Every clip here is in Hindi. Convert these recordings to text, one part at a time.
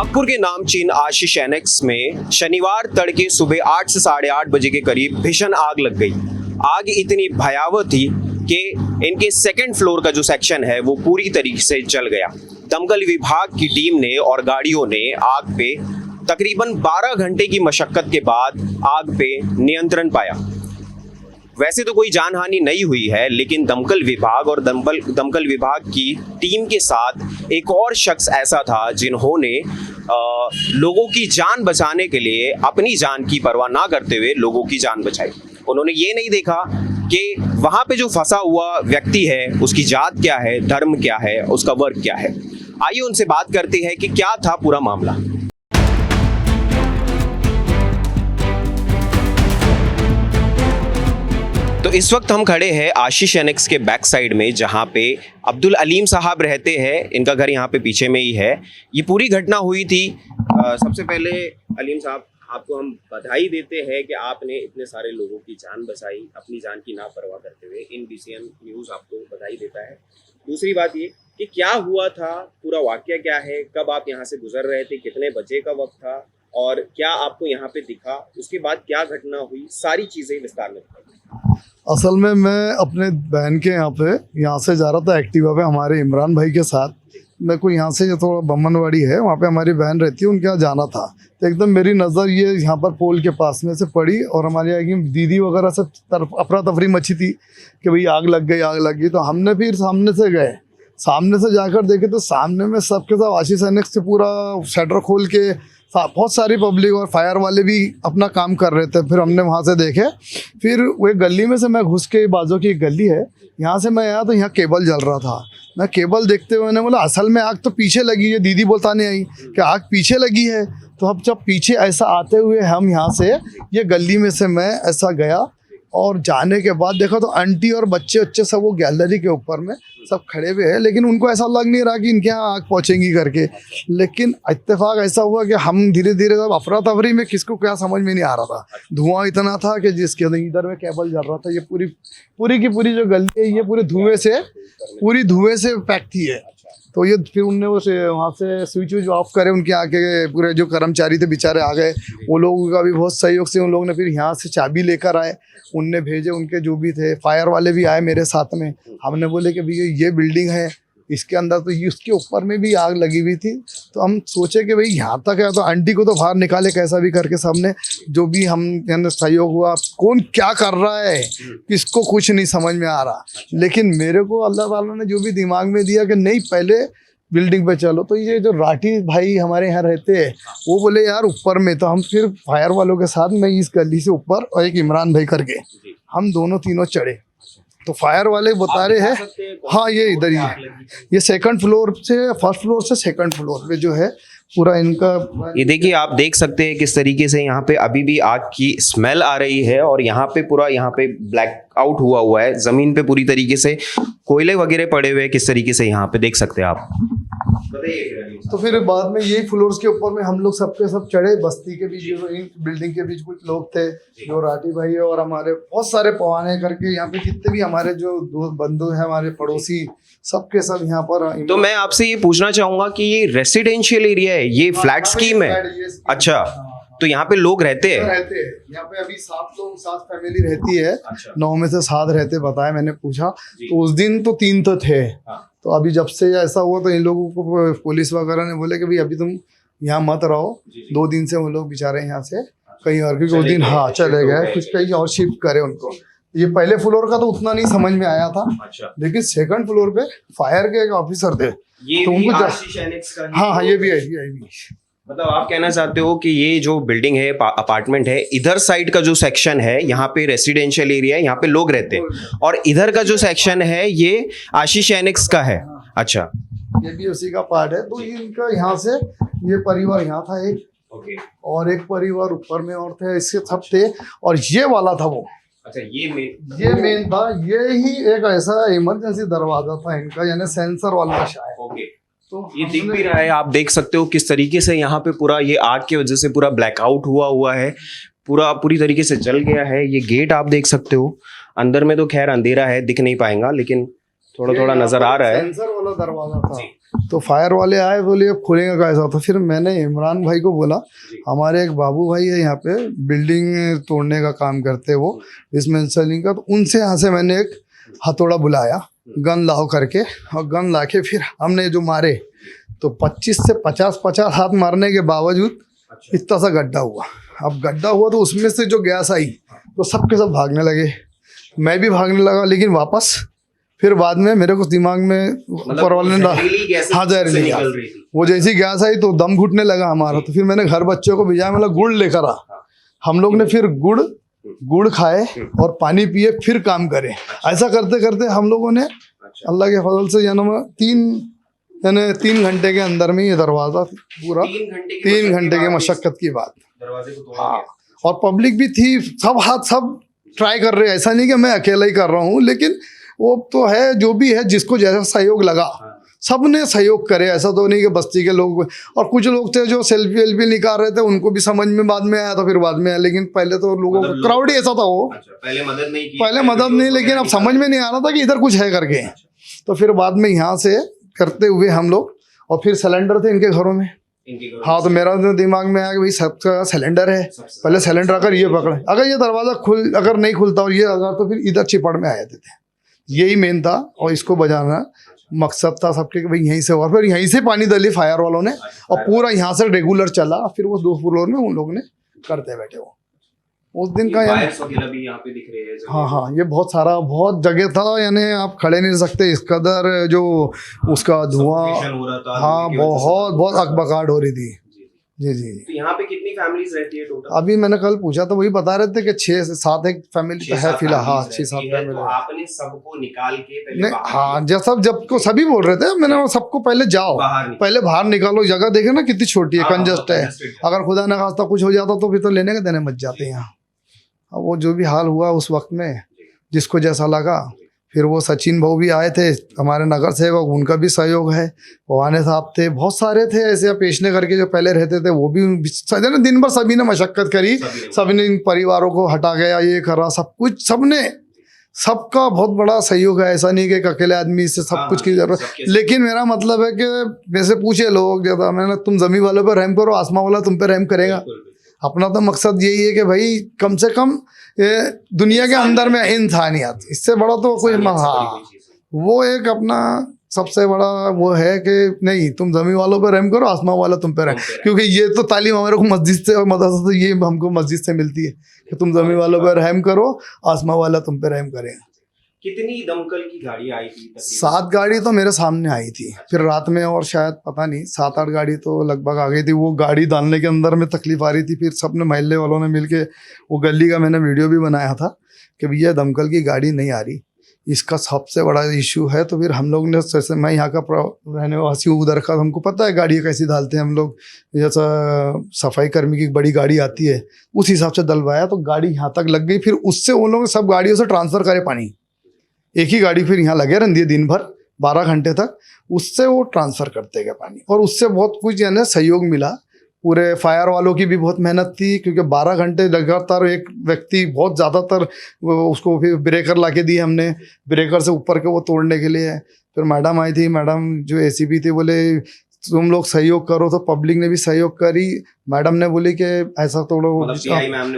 नागपुर के नामचीन आशीष एनेक्स में शनिवार तड़के सुबह 8 से 8:30 बजे के करीब भीषण आग लग गई। आग इतनी भयावह थी कि इनके सेकंड फ्लोर का जो सेक्शन है वो पूरी तरीके से जल गया। दमकल विभाग की टीम ने और गाड़ियों ने आग पे तकरीबन 12 घंटे की मशक्कत के बाद आग पे नियंत्रण पाया। वैसे तो कोई जानहानि नहीं हुई है, लेकिन दमकल विभाग और दमकल विभाग की टीम के साथ एक और शख्स ऐसा था जिन्होंने लोगों की जान बचाने के लिए अपनी जान की परवाह ना करते हुए लोगों की जान बचाई। उन्होंने ये नहीं देखा कि वहां पे जो फंसा हुआ व्यक्ति है उसकी जात क्या है, धर्म क्या है, उसका वर्ग क्या है। आइए उनसे बात करते हैं कि क्या था पूरा मामला। तो इस वक्त हम खड़े हैं आशीष एनेक्स के बैक साइड में, जहां पे अब्दुल अलीम साहब रहते हैं। इनका घर यहाँ पे पीछे में ही है। ये पूरी घटना हुई थी। सबसे पहले अलीम साहब, आपको हम बधाई देते हैं कि आपने इतने सारे लोगों की जान बचाई, अपनी जान की ना परवाह करते हुए। NBCN न्यूज़ आपको बधाई देता है। दूसरी बात ये कि क्या हुआ था, पूरा वाकया क्या है, कब आप यहाँ से गुजर रहे थे, कितने बजे का वक्त था और क्या आपको यहाँ पे दिखा, उसके बाद क्या घटना हुई, सारी चीज़ें विस्तार में बताइए। असल में मैं अपने बहन के यहाँ से जा रहा था एक्टिवा पे हमारे इमरान भाई के साथ। मेरे को यहाँ से थोड़ा बम्मनवाड़ी है, वहाँ पे हमारी बहन रहती है, उनके यहाँ जाना था। तो एकदम मेरी नज़र ये यहाँ पर पोल के पास में से पड़ी और हमारे यहाँ की दीदी वगैरह सब तरफ अफरा तफरी मची थी कि भाई आग लग गई, आग लग गई। तो हमने फिर सामने से गए, सामने से जाकर देखे तो सामने में सबके सब आशीष एनेक्स से पूरा शटर खोल के बहुत सारी पब्लिक और फायर वाले भी अपना काम कर रहे थे। फिर हमने वहाँ से देखे, फिर वो गली में से मैं घुस के, बाजू की एक गली है, यहाँ से मैं आया तो यहाँ केबल जल रहा था। मैं केबल देखते हुए मैंने बोला असल में आग तो पीछे लगी है। दीदी बोलताने आई कि आग पीछे लगी है। तो अब जब पीछे ऐसा आते हुए हम यहाँ से ये गली में से मैं ऐसा गया और जाने के बाद देखा तो आंटी और बच्चे सब वो गैलरी के ऊपर में सब खड़े हुए हैं, लेकिन उनको ऐसा लग नहीं रहा कि इनके यहाँ आग पहुँचेंगी करके। लेकिन इत्तेफाक ऐसा हुआ कि हम धीरे धीरे जब अफरा तफरी में किसको क्या समझ में नहीं आ रहा था। धुआं इतना था कि जिसके इधर में केबल जल रहा था। ये पूरी की पूरी जो गली है ये पूरी धुएं से पैक थी है। तो ये फिर उनने वहाँ से स्विच ऑफ करे, उनके आके पूरे जो कर्मचारी थे बेचारे आ गए। वो लोगों का भी बहुत सहयोग से उन लोगों ने फिर यहाँ से चाबी लेकर आए, उनने भेजे उनके जो भी थे। फायर वाले भी आए मेरे साथ में। हमने बोले कि भैया ये बिल्डिंग है, इसके अंदर तो इसके ऊपर में भी आग लगी हुई थी। तो हम सोचे कि भाई यहाँ तक है तो आंटी को तो बाहर निकाले कैसा भी करके। सबने जो भी हम सहयोग हुआ, कौन क्या कर रहा है किसको कुछ नहीं समझ में आ रहा। लेकिन मेरे को अल्लाह ताला ने जो भी दिमाग में दिया कि नहीं पहले बिल्डिंग पे चलो। तो ये जो राठी भाई हमारे यहाँ रहते हैं वो बोले यार ऊपर में। तो हम फिर फायर वालों के साथ में इस गली से ऊपर और एक इमरान भाई करके हम दोनों तीनों चढ़े। तो फायर वाले बता रहे हैं हाँ ये इधर ही है, ये सेकंड फ्लोर से फर्स्ट फ्लोर से सेकंड फ्लोर पे जो है पूरा इनका। ये देखिए, आप देख सकते हैं किस तरीके से यहाँ पे अभी भी आग की स्मेल आ रही है और यहाँ पे पूरा ब्लैक आउट हुआ है। जमीन पे पूरी तरीके से कोयले वगैरह पड़े हुए हैं, किस तरीके से यहाँ पे देख सकते हैं आप। तो फिर बाद में यही फ्लोर्स के ऊपर में हम लोग सबके सब चढ़े। बस्ती के बीच इन बिल्डिंग के बीच कुछ लोग थे जो राठी भाई है और हमारे बहुत सारे पवाने करके यहाँ पे जितने भी हमारे जो दोस्त बंधु हैं, हमारे पड़ोसी, सबके सब यहाँ पर। तो मैं आपसे ये पूछना चाहूंगा कि ये रेसिडेंशियल एरिया है, ये फ्लैट स्कीम है? अच्छा, तो यहाँ पे लोग रहते हैं? यहाँ पे अभी 7 फैमिली रहती है। 9 में से 7 रहते बताया, मैंने पूछा तो उस दिन तो 3 तो थे। तो अभी जब से ऐसा हुआ तो इन लोगों को पुलिस वगैरह ने बोले कि भाई अभी तुम यहाँ मत रहो। 2 दिन से वो लोग बेचारे यहाँ से कहीं और, क्योंकि उस दिन चले गए, कुछ कहीं और शिफ्ट करे उनको। ये पहले फ्लोर का तो उतना नहीं समझ में आया था। लेकिन सेकंड फ्लोर पे फायर के एक ऑफिसर थे तो उनको हाँ ये भी है। मतलब आप कहना चाहते हो कि ये जो बिल्डिंग है, अपार्टमेंट है, इधर साइड का जो सेक्शन है यहाँ पे रेसिडेंशियल एरिया है, यहाँ पे लोग रहते हैं, और इधर का जो सेक्शन है ये आशीष एनेक्स का है। अच्छा, ये भी उसी का पार्ट है। तो इनका यहाँ से ये परिवार यहाँ था एक, और एक परिवार ऊपर में और थे, इसके सब थे, और ये वाला था वो। अच्छा, ये मेन था। ये ही एक ऐसा इमरजेंसी दरवाजा था इनका, यानी सेंसर वाला शायद। तो ये दिख भी रहा है, आप देख सकते हो किस तरीके से यहाँ पे पूरा ये आग की वजह से पूरा ब्लैकआउट हुआ है, पूरी तरीके से जल गया है। ये गेट आप देख सकते हो, अंदर में तो खैर अंधेरा है, दिख नहीं पाएगा, लेकिन थोड़ा थोड़ा नजर आ रहा है। सेंसर वाला दरवाजा था, तो फायर वाले आए, बोले अब खुलेगा कैसा, तो फिर मैंने इमरान भाई को बोला, हमारे एक बाबू भाई है यहाँ पे बिल्डिंग तोड़ने का काम करते हैं वो डिसमेंटलिंग का, तो उनसे यहाँ से मैंने एक हथौड़ा बुलाया, गन लाओ करके, और गन ला के फिर हमने जो मारे तो 25 से 50 हाथ मारने के बावजूद इतना सा गड्ढा हुआ। अब गड्ढा हुआ तो उसमें से जो गैस आई तो सबके सब भागने लगे, मैं भी भागने लगा, लेकिन वापस फिर बाद में मेरे को दिमाग में ऊपर वाले ने हाँ जहरीली गैस, वो जैसी गैस आई तो दम घुटने लगा हमारा, तो फिर मैंने घर बच्चों को भिजाया, मतलब गुड़ लेकर आ, हम लोग ने फिर गुड़ खाए और पानी पिए, फिर काम करे। ऐसा करते करते हम लोगों ने अल्लाह के फजल से यानी 3 घंटे के अंदर में ये दरवाजा पूरा 3 घंटे के मशक्कत की बात। हाँ, और पब्लिक भी थी, सब ट्राई कर रहे हैं, ऐसा नहीं कि मैं अकेला ही कर रहा हूँ, लेकिन वो तो है जो भी है, जिसको जैसा सहयोग लगा सब ने सहयोग करे, ऐसा तो नहीं कि बस्ती के लोग। और कुछ लोग थे जो सेल्फी वेल्फी निकाल रहे थे, उनको भी समझ में बाद में आया, तो फिर बाद में आया, लेकिन पहले तो लोगों का क्राउड ही ऐसा था वो। पहले मदद नहीं की, पहले मदद नहीं, लेकिन अब समझ में नहीं आ रहा था कि इधर कुछ है करके, तो फिर बाद में यहाँ से करते हुए हम लोग, और फिर सिलेंडर थे इनके घरों में। हाँ, तो मेरा तो दिमाग में आया कि भाई सबका सिलेंडर है, पहले सिलेंडर अगर ये पकड़े, अगर ये दरवाजा अगर नहीं खुलता और ये अगर, तो फिर इधर चिपड़ में आ जाते थे। यही मेन था, और इसको बजाना मकसद था सबके कि भाई यहीं से, और फिर यहीं से पानी डाली फायर वालों ने, और पूरा यहाँ से रेगुलर चला, फिर वो 2 फ्लोर में उन लोगों ने करते बैठे। वो उस दिन का भी यहाँ पे दिख रहे हैं। हाँ, ये बहुत जगह था, यानी आप खड़े नहीं रह सकते, इस कदर जो उसका धुआं, हाँ बहुत अकबकाहट हो रही थी। जी। तो यहाँ पे कितनी फैमिलीज रहती है टोटल? अभी मैंने कल पूछा तो वही बता रहे थे कि 6 से 7 एक फैमिली है फिलहाल। हाँ, 6-7 फैमिली। तो आपने सबको निकाल के पहले नहीं, हाँ, जब को सभी बोल रहे थे, मैंने सबको पहले जाओ, पहले बाहर निकालो, जगह देखे ना कितनी छोटी है, कंजस्ट है, अगर खुदा न खास्ता कुछ हो जाता तो फिर तो लेने के देने मच जाते हैं यहाँ। अब वो जो भी हाल हुआ उस वक्त में, जिसको जैसा लगा, फिर वो सचिन भाऊ भी आए थे, हमारे नगर सेवक, उनका भी सहयोग है, पवाने साहब थे, बहुत सारे थे ऐसे पेशने करके जो पहले रहते थे, वो भी दिन भर सभी ने मशक्कत करी, सभी ने इन परिवारों को हटा गया, ये करा, सब कुछ सबका बहुत बड़ा सहयोग है। ऐसा नहीं कि एक अकेले आदमी से सब कुछ की जरूरत, लेकिन मेरा मतलब है कि वैसे पूछे लोग ज्यादा, मैंने तुम जमीन वालों पर रहम करो, आसमां वाला तुम पे रहम करेगा। अपना तो मकसद यही है कि भाई कम से कम दुनिया के अंदर में इंसानियत, इससे बड़ा तो कोई, हाँ, वो एक अपना सबसे बड़ा वो है कि नहीं, तुम जमीन वालों पे रहम करो, आसमां वाला तुम पे रहम, क्योंकि ये तो तालीम हमारे को मस्जिद से और मदरसा से, ये हमको मस्जिद से मिलती है कि तुम जमीन वालों पे रहम करो, आसमां वाला तुम पे रहम करेगा। कितनी दमकल की गाड़ी आई थी? 7 गाड़ी तो मेरे सामने आई थी, फिर रात में और शायद पता नहीं 7-8 गाड़ी तो लगभग आ गई थी। वो गाड़ी डालने के अंदर में तकलीफ आ रही थी, फिर सबने मोहल्ले वालों ने मिलके, वो गली का मैंने वीडियो भी बनाया था कि भैया दमकल की गाड़ी नहीं आ रही, इसका सबसे बड़ा इशू है। तो फिर हम लोग ने, जैसे मैं यहाँ का रहने वासी हूँ उधर का, हमको पता है गाड़ी कैसी डालते हैं हम लोग, जैसा सफाई कर्मी की बड़ी गाड़ी आती है उस हिसाब से डलवाया, तो गाड़ी यहाँ तक लग गई। फिर उससे उन लोगों ने सब गाड़ियों से ट्रांसफ़र करे पानी, एक ही गाड़ी फिर यहाँ लगे रहती है दिन भर 12 घंटे तक, उससे वो ट्रांसफ़र करते गए पानी, और उससे बहुत कुछ यानी सहयोग मिला। पूरे फायर वालों की भी बहुत मेहनत थी, क्योंकि 12 घंटे लगातार एक व्यक्ति, बहुत ज़्यादातर उसको फिर ब्रेकर ला के दिए हमने, ब्रेकर से ऊपर के वो तोड़ने के लिए। फिर मैडम आई थी, मैडम जो ACP थी, बोले तुम लोग सहयोग करो, तो पब्लिक ने भी सहयोग करी। मैडम ने बोली कि ऐसा तोड़ो,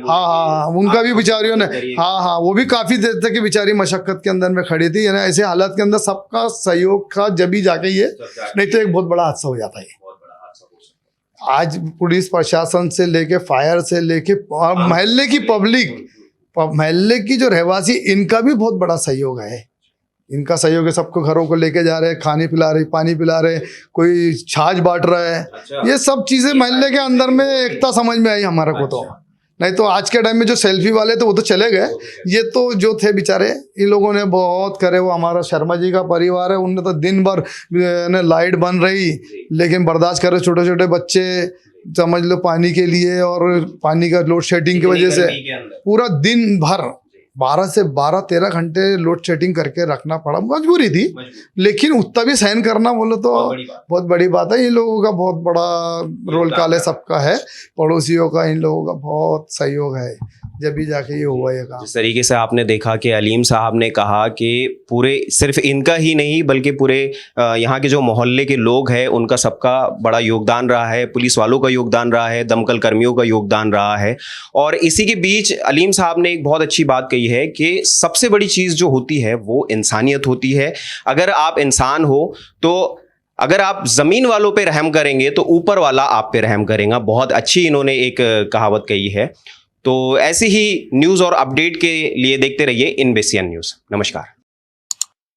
हाँ, उनका भी बेचारियों ने, हाँ, वो भी काफ़ी देर तक की बेचारी मशक्कत के अंदर में खड़ी थी, यानी ऐसे हालत के अंदर सबका सहयोग था, जब भी जाके ये, नहीं तो एक बहुत बड़ा हादसा हो जाता है। आज पुलिस प्रशासन से लेके, फायर से लेके, मोहल्ले की पब्लिक, मोहल्ले की जो रहवासी, इनका भी बहुत बड़ा सहयोग है। इनका सहयोग है, सबको घरों को लेके जा रहे हैं, खाने पिला रहे, पानी पिला रहे, कोई छाछ बांट रहा है। अच्छा। ये सब चीज़ें मोहल्ले के अंदर में एकता समझ में आई हमारे को। तो नहीं तो आज के टाइम में जो सेल्फी वाले थे वो तो चले गए, ये तो जो थे बेचारे, इन लोगों ने बहुत करे। वो हमारा शर्मा जी का परिवार है, उनने तो दिन भर लाइट बन रही, लेकिन बर्दाश्त करे, छोटे छोटे बच्चे समझ लो पानी के लिए, और पानी का लोड शेडिंग की वजह से पूरा दिन भर 12 से 13 घंटे लोड शेडिंग करके रखना पड़ा, मजबूरी थी, लेकिन उतना भी सहन करना बोलो तो बहुत बड़ी बात है। इन लोगों का बहुत बड़ा रोल काले सबका है, पड़ोसियों का, इन लोगों का बहुत सहयोग है। जब भी जाके ये हुआ ये काम। जिस तरीके से आपने देखा कि अलीम साहब ने कहा कि पूरे सिर्फ इनका ही नहीं बल्कि पूरे यहाँ के जो मोहल्ले के लोग हैं उनका सबका बड़ा योगदान रहा है, पुलिस वालों का योगदान रहा है, दमकल कर्मियों का योगदान रहा है। और इसी के बीच अलीम साहब ने एक बहुत अच्छी बात कही है कि सबसे बड़ी चीज़ जो होती है वो इंसानियत होती है। अगर आप इंसान हो तो अगर आप ज़मीन वालों पे रहम करेंगे तो ऊपर वाला आप पे रहम करेगा। बहुत अच्छी इन्होंने एक कहावत कही है। तो ऐसी ही न्यूज़ और अपडेट के लिए देखते रहिए INBCN न्यूज़। नमस्कार।